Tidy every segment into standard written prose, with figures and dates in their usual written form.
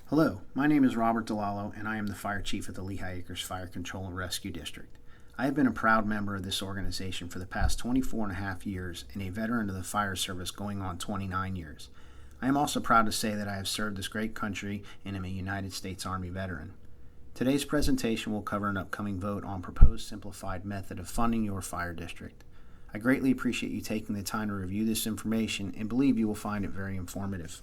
Hello, my name is Robert DiLallo, and I am the Fire Chief at the Lehigh Acres Fire Control and Rescue District. I have been a proud member of this organization for the past 24 and a half years and a veteran of the fire service going on 29 years. I am also proud to say that I have served this great country and am a United States Army veteran. Today's presentation will cover an upcoming vote on proposed simplified method of funding your fire district. I greatly appreciate you taking the time to review this information and believe you will find it very informative.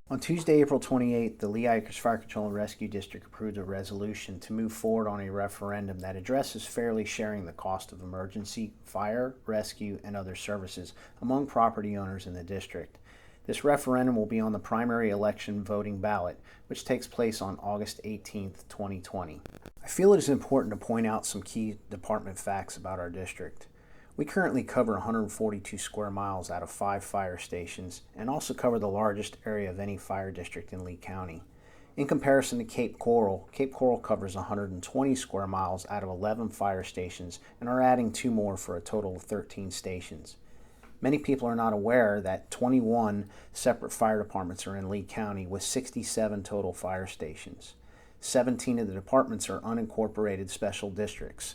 On Tuesday, April 28th, the Lehigh Acres Fire Control and Rescue District approved a resolution to move forward on a referendum that addresses fairly sharing the cost of emergency, fire, rescue, and other services among property owners in the district. This referendum will be on the primary election voting ballot, which takes place on August 18th, 2020. I feel it is important to point out some key department facts about our district. We currently cover 142 square miles out of 5 fire stations and also cover the largest area of any fire district in Lee County. In comparison to Cape Coral covers 120 square miles out of 11 fire stations and are adding 2 more for a total of 13 stations. Many people are not aware that 21 separate fire departments are in Lee County with 67 total fire stations. 17 of the departments are unincorporated special districts.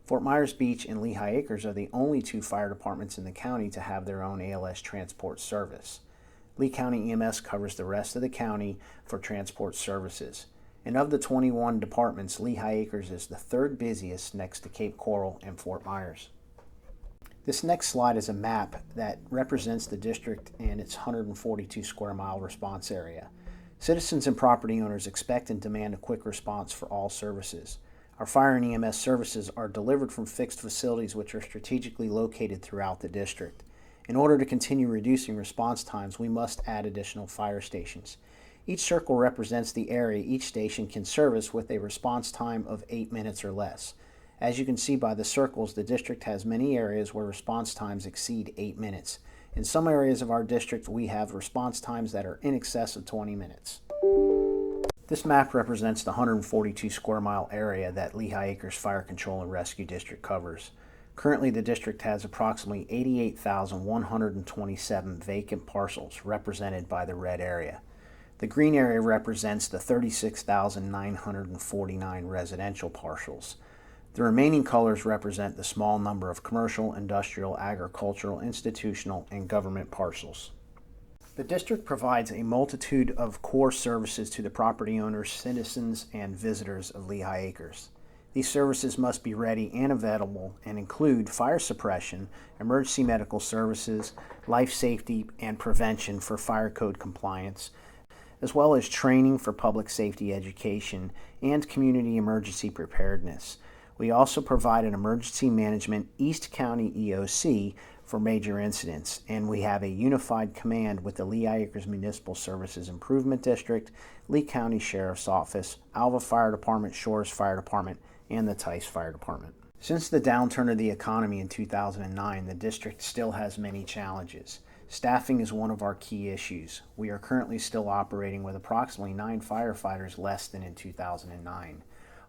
Fort Myers Beach and Lehigh Acres are the only 2 fire departments in the county to have their own ALS transport service. Lee County EMS covers the rest of the county for transport services. And of the 21 departments, Lehigh Acres is the 3rd busiest next to Cape Coral and Fort Myers. This next slide is a map that represents the district and its 142 square mile response area. Citizens and property owners expect and demand a quick response for all services. Our fire and EMS services are delivered from fixed facilities which are strategically located throughout the district. In order to continue reducing response times, we must add additional fire stations. Each circle represents the area each station can service with a response time of 8 minutes or less. As you can see by the circles, the district has many areas where response times exceed 8 minutes. In some areas of our district, we have response times that are in excess of 20 minutes. This map represents the 142 square mile area that Lehigh Acres Fire Control and Rescue District covers. Currently, the district has approximately 88,127 vacant parcels represented by the red area. The green area represents the 36,949 residential parcels. The remaining colors represent the small number of commercial, industrial, agricultural, institutional, and government parcels. The district provides a multitude of core services to the property owners, citizens, and visitors of Lehigh Acres. These services must be ready and available and include fire suppression, emergency medical services, life safety and prevention for fire code compliance, as well as training for public safety education and community emergency preparedness. We also provide an emergency management East County EOC for major incidents, and we have a unified command with the Lehigh Acres Municipal Services Improvement District, Lee County Sheriff's Office, Alva Fire Department, Shores Fire Department, and the Tice Fire Department. Since the downturn of the economy in 2009, the district still has many challenges. Staffing is one of our key issues. We are currently still operating with approximately 9 firefighters less than in 2009.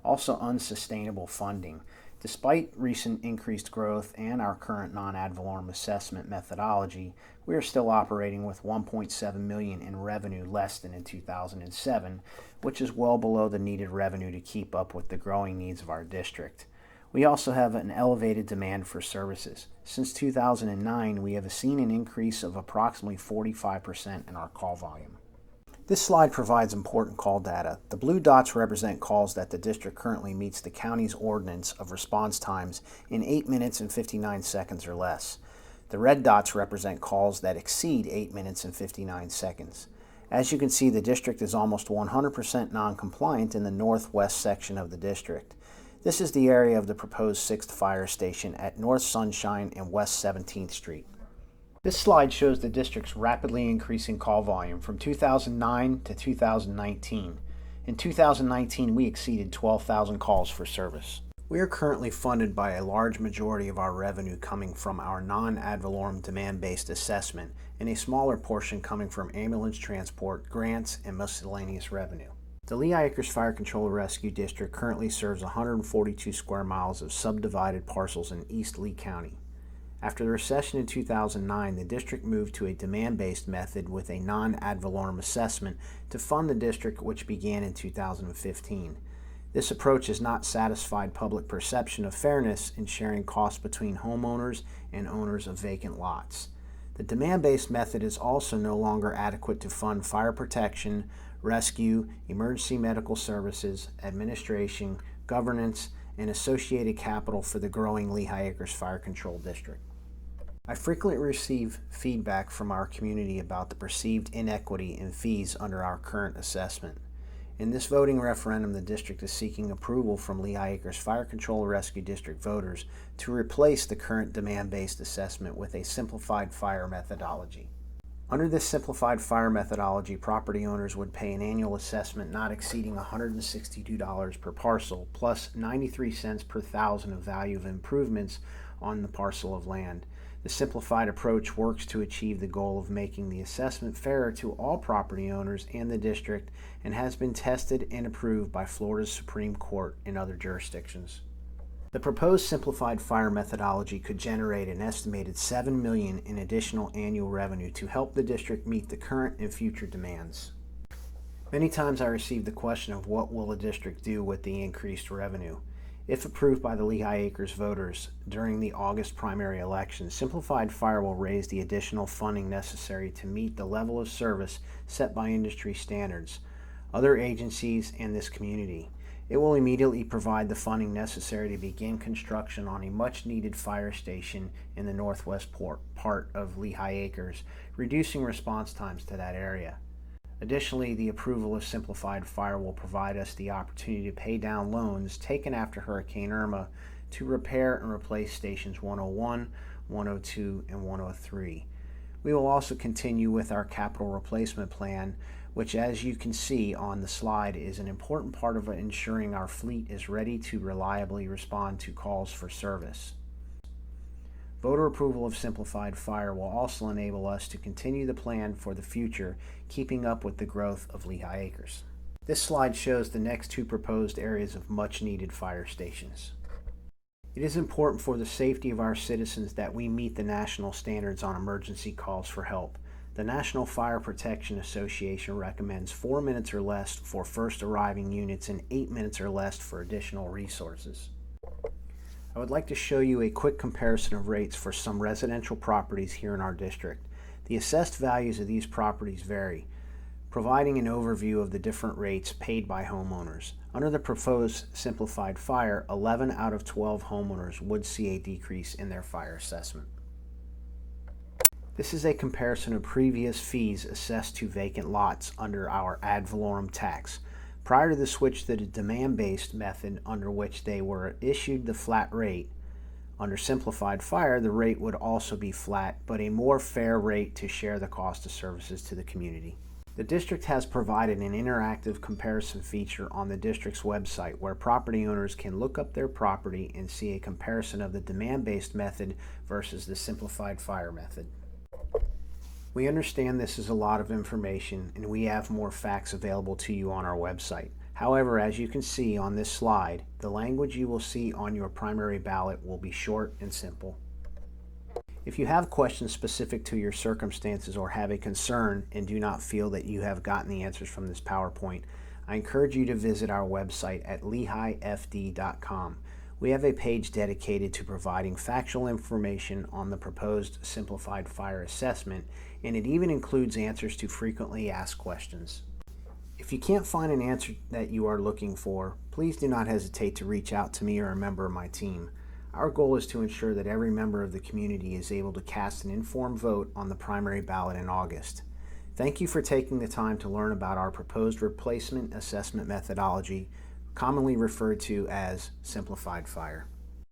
Also, unsustainable funding. Despite recent increased growth and our current non-ad valorem assessment methodology, we are still operating with $1.7 million in revenue less than in 2007, which is well below the needed revenue to keep up with the growing needs of our district. We also have an elevated demand for services. Since 2009, we have seen an increase of approximately 45% in our call volume. This slide provides important call data. The blue dots represent calls that the district currently meets the county's ordinance of response times in 8 minutes and 59 seconds or less. The red dots represent calls that exceed 8 minutes and 59 seconds. As you can see, the district is almost 100% non-compliant in the northwest section of the district. This is the area of the proposed 6th fire station at North Sunshine and West 17th Street. This slide shows the district's rapidly increasing call volume from 2009 to 2019. In 2019, we exceeded 12,000 calls for service. We are currently funded by a large majority of our revenue coming from our non-ad valorem demand-based assessment and a smaller portion coming from ambulance transport, grants, and miscellaneous revenue. The Lehigh Acres Fire Control and Rescue District currently serves 142 square miles of subdivided parcels in East Lee County. After the recession in 2009, the district moved to a demand-based method with a non-ad valorem assessment to fund the district, which began in 2015. This approach has not satisfied public perception of fairness in sharing costs between homeowners and owners of vacant lots. The demand-based method is also no longer adequate to fund fire protection, rescue, emergency medical services, administration, governance, and associated capital for the growing Lehigh Acres Fire Control District. I frequently receive feedback from our community about the perceived inequity in fees under our current assessment. In this voting referendum, the district is seeking approval from Lehigh Acres Fire Control Rescue District voters to replace the current demand-based assessment with a simplified fire methodology. Under this simplified fire methodology, property owners would pay an annual assessment not exceeding $162 per parcel, plus 93 cents per thousand of value of improvements on the parcel of land. The simplified approach works to achieve the goal of making the assessment fairer to all property owners and the district, and has been tested and approved by Florida's Supreme Court and other jurisdictions. The proposed simplified fire methodology could generate an estimated $7 million in additional annual revenue to help the district meet the current and future demands. Many times I receive the question of what will the district do with the increased revenue. If approved by the Lehigh Acres voters during the August primary election, Simplified Fire will raise the additional funding necessary to meet the level of service set by industry standards, other agencies, and this community. It will immediately provide the funding necessary to begin construction on a much-needed fire station in the northwest part of Lehigh Acres, reducing response times to that area. Additionally, the approval of Simplified Fire will provide us the opportunity to pay down loans taken after Hurricane Irma to repair and replace stations 101, 102, and 103. We will also continue with our capital replacement plan, which, as you can see on the slide, is an important part of ensuring our fleet is ready to reliably respond to calls for service. Voter approval of Simplified Fire will also enable us to continue the plan for the future, keeping up with the growth of Lehigh Acres. This slide shows the next two proposed areas of much-needed fire stations. It is important for the safety of our citizens that we meet the national standards on emergency calls for help. The National Fire Protection Association recommends 4 minutes or less for first arriving units and 8 minutes or less for additional resources. I would like to show you a quick comparison of rates for some residential properties here in our district. The assessed values of these properties vary, providing an overview of the different rates paid by homeowners. Under the proposed Simplified Fire, 11 out of 12 homeowners would see a decrease in their fire assessment. This is a comparison of previous fees assessed to vacant lots under our ad valorem tax. Prior to the switch to the demand-based method, under which they were issued the flat rate, under Simplified Fire, the rate would also be flat, but a more fair rate to share the cost of services to the community. The district has provided an interactive comparison feature on the district's website where property owners can look up their property and see a comparison of the demand-based method versus the Simplified Fire method. We understand this is a lot of information, and we have more facts available to you on our website. However, as you can see on this slide, the language you will see on your primary ballot will be short and simple. If you have questions specific to your circumstances or have a concern and do not feel that you have gotten the answers from this PowerPoint, I encourage you to visit our website at lehighfd.com. We have a page dedicated to providing factual information on the proposed Simplified Fire assessment, and it even includes answers to frequently asked questions. If you can't find an answer that you are looking for, please do not hesitate to reach out to me or a member of my team. Our goal is to ensure that every member of the community is able to cast an informed vote on the primary ballot in August. Thank you for taking the time to learn about our proposed replacement assessment methodology, commonly referred to as Simplified Fire.